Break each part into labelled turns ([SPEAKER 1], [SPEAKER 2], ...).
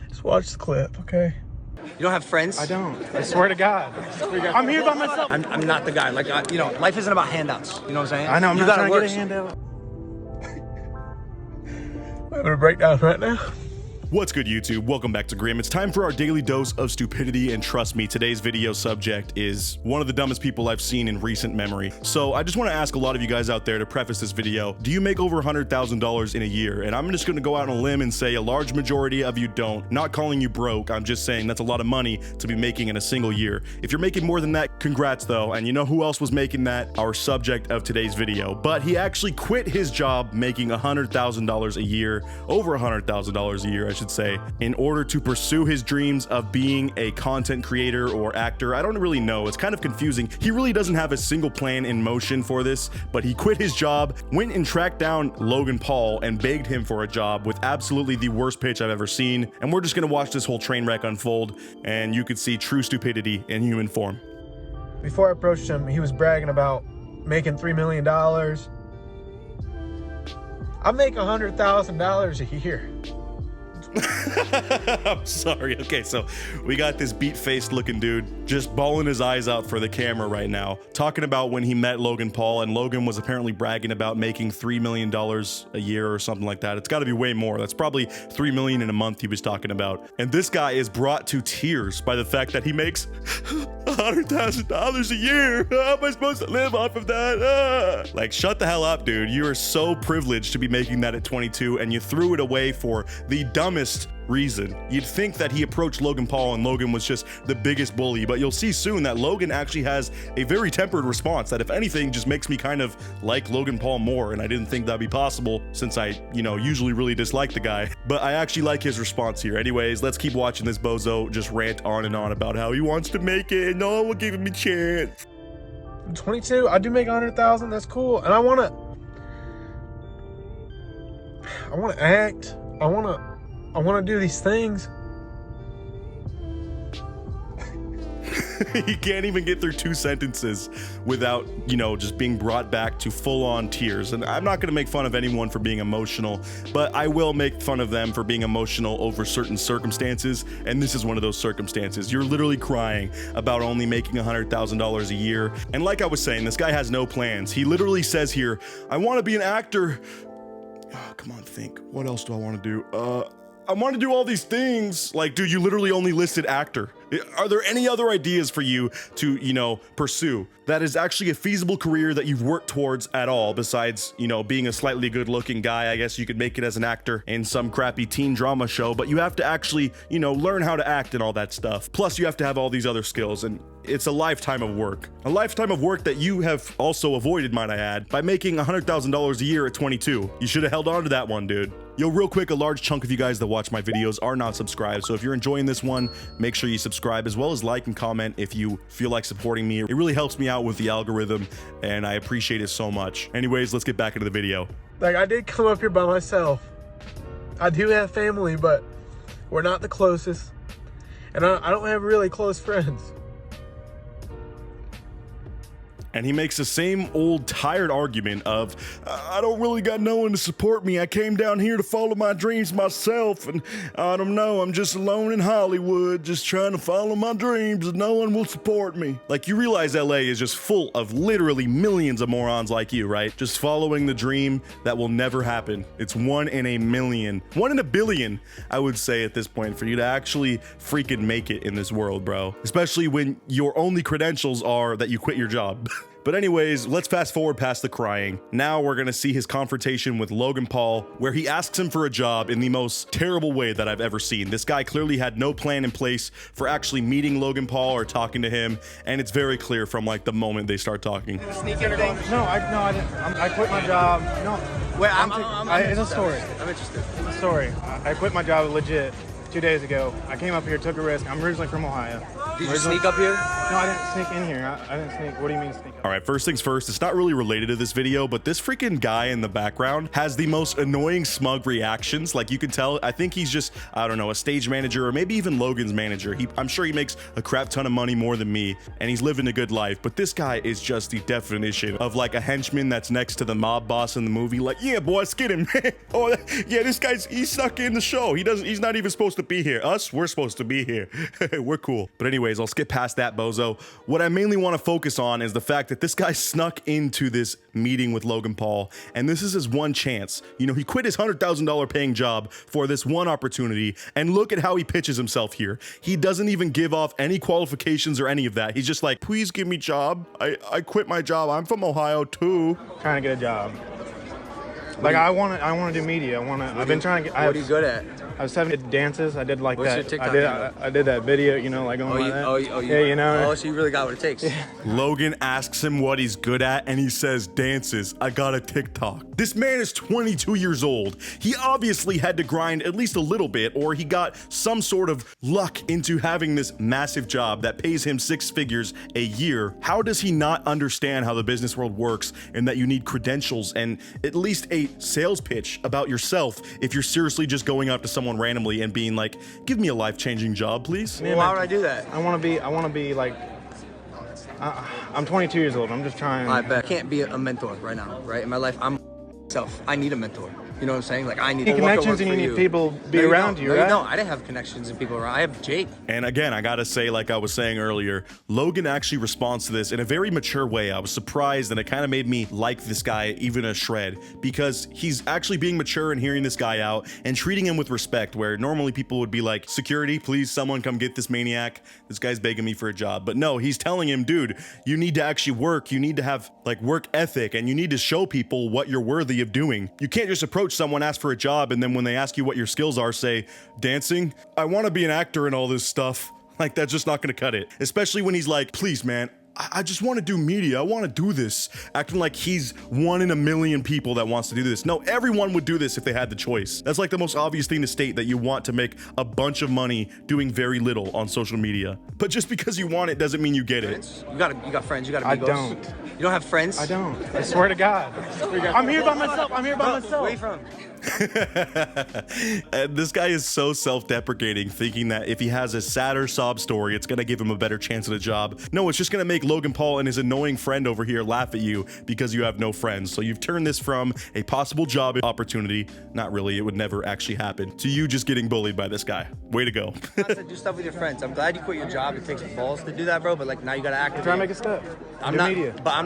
[SPEAKER 1] Just watch the clip, okay?
[SPEAKER 2] You don't have friends?
[SPEAKER 3] I don't. I swear to God. I'm here by myself.
[SPEAKER 2] I'm not the guy. Like, you know, life isn't about handouts. You know what I'm saying?
[SPEAKER 3] I know. I'm
[SPEAKER 2] you
[SPEAKER 3] not
[SPEAKER 2] gotta
[SPEAKER 3] trying to
[SPEAKER 2] work.
[SPEAKER 3] get a handout.
[SPEAKER 1] We're having a breakdown right now.
[SPEAKER 4] What's good, YouTube? Welcome back to Grim. It's time for our daily dose of stupidity, and trust me, today's video subject is one of the dumbest people I've seen in recent memory. So I just want to ask a lot of you guys out there to preface this video, do you make over $100,000 in a year? And I'm just going to go out on a limb and say a large majority of you don't. Not calling you broke, I'm just saying that's a lot of money to be making in a single year. If you're making more than that, congrats though. And you know who else was making that? Our subject of today's video. But he actually quit his job making $100,000 a year, over $100,000 a year, I should say, in order to pursue his dreams of being a content creator or actor. I don't really know. It's kind of confusing. He really doesn't have a single plan in motion for this, but he quit his job, went and tracked down Logan Paul and begged him for a job with absolutely the worst pitch I've ever seen. And we're just gonna watch this whole train wreck unfold, and you could see true stupidity in human form.
[SPEAKER 1] Before I approached him, he was bragging about making $3 million. I make $100,000 a year.
[SPEAKER 4] I'm sorry. Okay, so we got this beat-faced looking dude just bawling his eyes out for the camera right now, talking about when he met Logan Paul, and Logan was apparently bragging about making $3 million a year or something like that. It's got to be way more. That's probably $3 million in a month he was talking about. And this guy is brought to tears by the fact that he makes $100,000 a year. How am I supposed to live off of that? Like, shut the hell up, dude. You are so privileged to be making that at 22, and you threw it away for the dumbest reason. You'd think that he approached Logan Paul and Logan was just the biggest bully, but you'll see soon that Logan actually has a very tempered response that, if anything, just makes me kind of like Logan Paul more, and I didn't think that'd be possible since I, usually really dislike the guy, but I actually like his response here. Anyways, let's keep watching this bozo just rant on and on about how he wants to make it and no one will give him a chance.
[SPEAKER 1] I'm 22, I do make $100,000, that's cool, and I wanna act, I wanna do these things.
[SPEAKER 4] He can't even get through 2 sentences without, just being brought back to full-on tears. And I'm not going to make fun of anyone for being emotional, but I will make fun of them for being emotional over certain circumstances, and this is one of those circumstances. You're literally crying about only making $100,000 a year, and like I was saying, this guy has no plans. He literally says here, I want to be an actor. Oh, come on, think. What else do I want to do? I want to do all these things. Like, dude, you literally only listed actor. Are there any other ideas for you to, pursue that is actually a feasible career that you've worked towards at all, besides, being a slightly good looking guy? I guess you could make it as an actor in some crappy teen drama show, but you have to actually, learn how to act and all that stuff. Plus, you have to have all these other skills, and it's a lifetime of work. A lifetime of work that you have also avoided, might I add, by making $100,000 a year at 22. You should have held on to that one, dude. Yo, real quick, a large chunk of you guys that watch my videos are not subscribed, so if you're enjoying this one, make sure you subscribe, as well as like and comment if you feel like supporting me. It really helps me out with the algorithm, and I appreciate it so much. Anyways, let's get back into the video.
[SPEAKER 1] Like, I did come up here by myself. I do have family, but we're not the closest, and I don't have really close friends.
[SPEAKER 4] And he makes the same old tired argument of, I don't really got no one to support me. I came down here to follow my dreams myself, and I don't know, I'm just alone in Hollywood, just trying to follow my dreams, and no one will support me. Like, you realize LA is just full of literally millions of morons like you, right? Just following the dream that will never happen. It's 1 in a million, 1 in a billion, I would say at this point, for you to actually freaking make it in this world, bro. Especially when your only credentials are that you quit your job. But anyways, let's fast forward past the crying. Now we're gonna see his confrontation with Logan Paul, where he asks him for a job in the most terrible way that I've ever seen. This guy clearly had no plan in place for actually meeting Logan Paul or talking to him, and it's very clear from like the moment they start talking.
[SPEAKER 3] Sneaking thing? No, I didn't. I quit my job. No.
[SPEAKER 2] Wait,
[SPEAKER 3] it's a story.
[SPEAKER 2] I'm interested.
[SPEAKER 3] It's a story. I quit my job legit 2 days ago. I came up here, took a risk. I'm originally from Ohio.
[SPEAKER 2] Did you sneak up here?
[SPEAKER 3] No, I didn't sneak in here. I didn't sneak. What do you mean sneak up?
[SPEAKER 4] All right, first things first, it's not really related to this video, but this freaking guy in the background has the most annoying smug reactions. Like, you can tell, I think he's just, I don't know, a stage manager, or maybe even Logan's manager. I'm sure he makes a crap ton of money more than me, and he's living a good life, but this guy is just the definition of like a henchman that's next to the mob boss in the movie. Like, yeah, boys, get him. Oh, yeah, this guy's, he's stuck in the show. He's not even supposed to to be here. We're supposed to be here. We're cool. But anyways, I'll skip past that, bozo. What I mainly want to focus on is the fact that this guy snuck into this meeting with Logan Paul, and this is his one chance. You know, he quit his $100,000 paying job for this one opportunity, and look at how he pitches himself here. He doesn't even give off any qualifications or any of that. He's just like, please give me a job. I quit my job. I'm from Ohio too.
[SPEAKER 3] Trying to get a job. Like I want to do media. I've been trying to get.
[SPEAKER 2] What are you good at?
[SPEAKER 3] I was 7 dances. I did like
[SPEAKER 2] What's
[SPEAKER 3] that.
[SPEAKER 2] your TikTok
[SPEAKER 3] I did that video, you know, like going like that. Yeah, you know.
[SPEAKER 2] Oh, so you really got what it takes. Yeah.
[SPEAKER 4] Logan asks him what he's good at, and he says, dances. I got a TikTok. This man is 22 years old. He obviously had to grind at least a little bit, or he got some sort of luck into having this massive job that pays him 6 figures a year. How does he not understand how the business world works and that you need credentials and at least a sales pitch about yourself if you're seriously just going up to someone randomly and being like, give me a life-changing job, please?
[SPEAKER 2] Well, why would I do that?
[SPEAKER 3] I want to be like, I'm 22 years old. I'm just trying.
[SPEAKER 2] I bet. I can't be a mentor right now, right? In my life, I'm self. I need a mentor. You know what I'm saying? Like, I need
[SPEAKER 3] connections and you need people be around you, right?
[SPEAKER 2] No, I didn't have connections and people around. I have Jake.
[SPEAKER 4] And again, I gotta say, like I was saying earlier, Logan actually responds to this in a very mature way. I was surprised, and it kind of made me like this guy even a shred, because he's actually being mature and hearing this guy out and treating him with respect, where normally people would be like, security, please someone come get this maniac. This guy's begging me for a job. But no, he's telling him, dude, you need to actually work. You need to have like work ethic, and you need to show people what you're worthy of doing. You can't just approach someone, ask for a job, and then when they ask you what your skills are, say, dancing. I want to be an actor and all this stuff. Like, that's just not going to cut it. Especially when he's like, please, man, I just want to do media. I want to do this. Acting like he's 1 in a million people that wants to do this. No, everyone would do this if they had the choice. That's like the most obvious thing to state, that you want to make a bunch of money doing very little on social media. But just because you want it doesn't mean you get it.
[SPEAKER 2] You got friends. You got amigos.
[SPEAKER 3] I don't.
[SPEAKER 2] You don't have friends?
[SPEAKER 3] I don't. I swear to God. I'm here by myself.
[SPEAKER 2] Where are you from?
[SPEAKER 4] And this guy is so self-deprecating, thinking that if he has a sadder sob story, it's gonna give him a better chance at a job. No, it's just gonna make Logan Paul and his annoying friend over here laugh at you because you have no friends. So you've turned this from a possible job opportunity, not really, it would never actually happen, to you just getting bullied by this guy. Way to go.
[SPEAKER 2] Do stuff with your friends. I'm glad you quit your job. It takes balls to do that, bro, but like now you gotta act.
[SPEAKER 3] Try to make a step.
[SPEAKER 2] I'm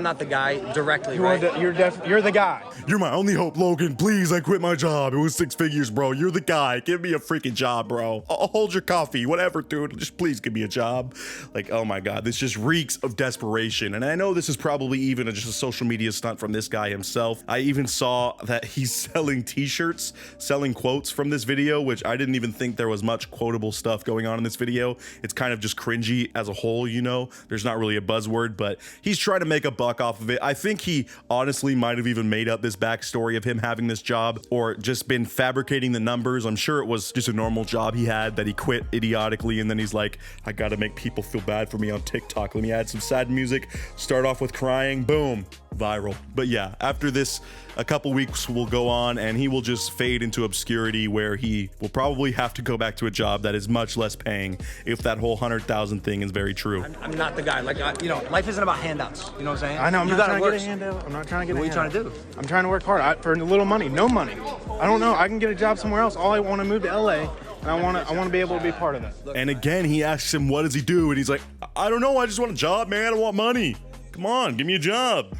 [SPEAKER 2] not the guy directly,
[SPEAKER 3] right? You're the guy.
[SPEAKER 4] You're my only hope, Logan. Please, I quit my job. It was 6 figures, bro. You're the guy. Give me a freaking job, bro. I'll hold your coffee, whatever, dude. Just please give me a job. Like, oh my God, this just reeks of desperation. And I know this is probably even just a social media stunt from this guy himself. I even saw that he's selling t-shirts, selling quotes from this video, which I didn't even think there was much quotable stuff going on in this video. It's kind of just cringy as a whole, you know? There's not really a buzzword, but he's trying to make a buck off of it. I think he honestly might have even made up this backstory of him having this job, or just been fabricating the numbers. I'm sure it was just a normal job he had that he quit idiotically, and then he's like, I gotta make people feel bad for me on TikTok. Let me add some sad music, start off with crying, boom, viral. But yeah, after this, a couple weeks will go on and he will just fade into obscurity, where he will probably have to go back to a job that is much less paying, if that whole 100,000 thing is very true.
[SPEAKER 2] I'm not the guy. Like, you know, life isn't about handouts. You know what I'm saying?
[SPEAKER 3] I know. I'm not trying to get a handout. I'm not trying to get a handout.
[SPEAKER 2] What are you trying to do?
[SPEAKER 3] I'm trying to work hard for a little money. No money. I don't know. I can get a job somewhere else. All I want to move to LA. And I want to be able to be part of that.
[SPEAKER 4] And again, he asks him, what does he do? And he's like, I don't know. I just want a job, man. I want money. Come on, give me a job.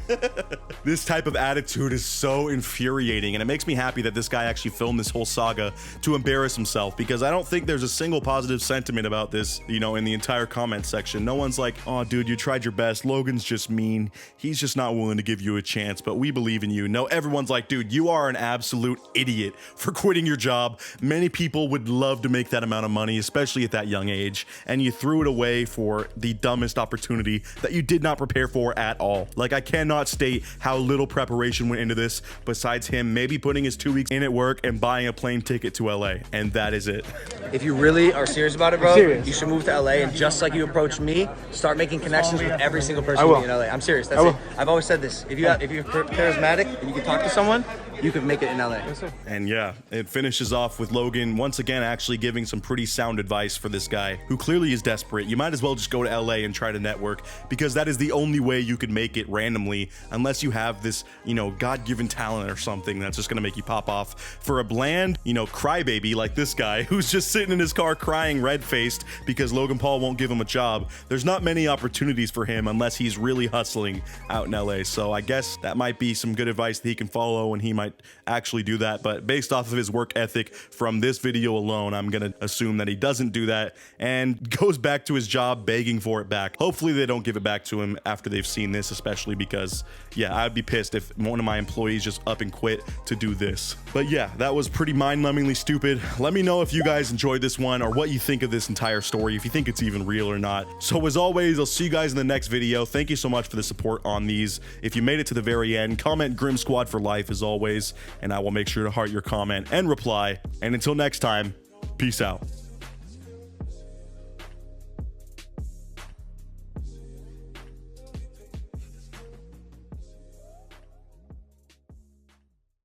[SPEAKER 4] This type of attitude is so infuriating, and it makes me happy that this guy actually filmed this whole saga to embarrass himself, because I don't think there's a single positive sentiment about this, you know, in the entire comment section. No one's like, oh, dude, you tried your best. Logan's just mean. He's just not willing to give you a chance, but we believe in you. No, everyone's like, dude, you are an absolute idiot for quitting your job. Many people would love to make that amount of money, especially at that young age, and you threw it away for the dumbest opportunity that you did not prepare for at all. Like, I cannot state how little preparation went into this, besides him maybe putting his 2 weeks in at work and buying a plane ticket to LA, and that is it.
[SPEAKER 2] If you really are serious about it, bro, you should move to LA, and just like you approached me, start making connections with every single person in LA. I'm serious. That's it. I've always said this. If you're charismatic and you can talk to someone, you could make it in LA.
[SPEAKER 3] Yes, sir.
[SPEAKER 4] And yeah, it finishes off with Logan once again actually giving some pretty sound advice for this guy who clearly is desperate. You might as well just go to LA and try to network, because that is the only way you could make it randomly, unless you have this, you know, God-given talent or something that's just gonna make you pop off. For a bland, you know, crybaby like this guy who's just sitting in his car crying red-faced because Logan Paul won't give him a job, there's not many opportunities for him unless he's really hustling out in LA. So I guess that might be some good advice that he can follow, and he might actually do that. But based off of his work ethic from this video alone, I'm gonna assume that he doesn't do that and goes back to his job begging for it back. Hopefully they don't give it back to him after they've seen this, especially because, yeah, I'd be pissed if one of my employees just up and quit to do this. But yeah, that was pretty mind-numbingly stupid. Let me know if you guys enjoyed this one or what you think of this entire story, if you think it's even real or not. So as always, I'll see you guys in the next video. Thank you so much for the support on these. If you made it to the very end, comment Grim Squad for life as always, and I will make sure to heart your comment and reply. And until next time, peace out.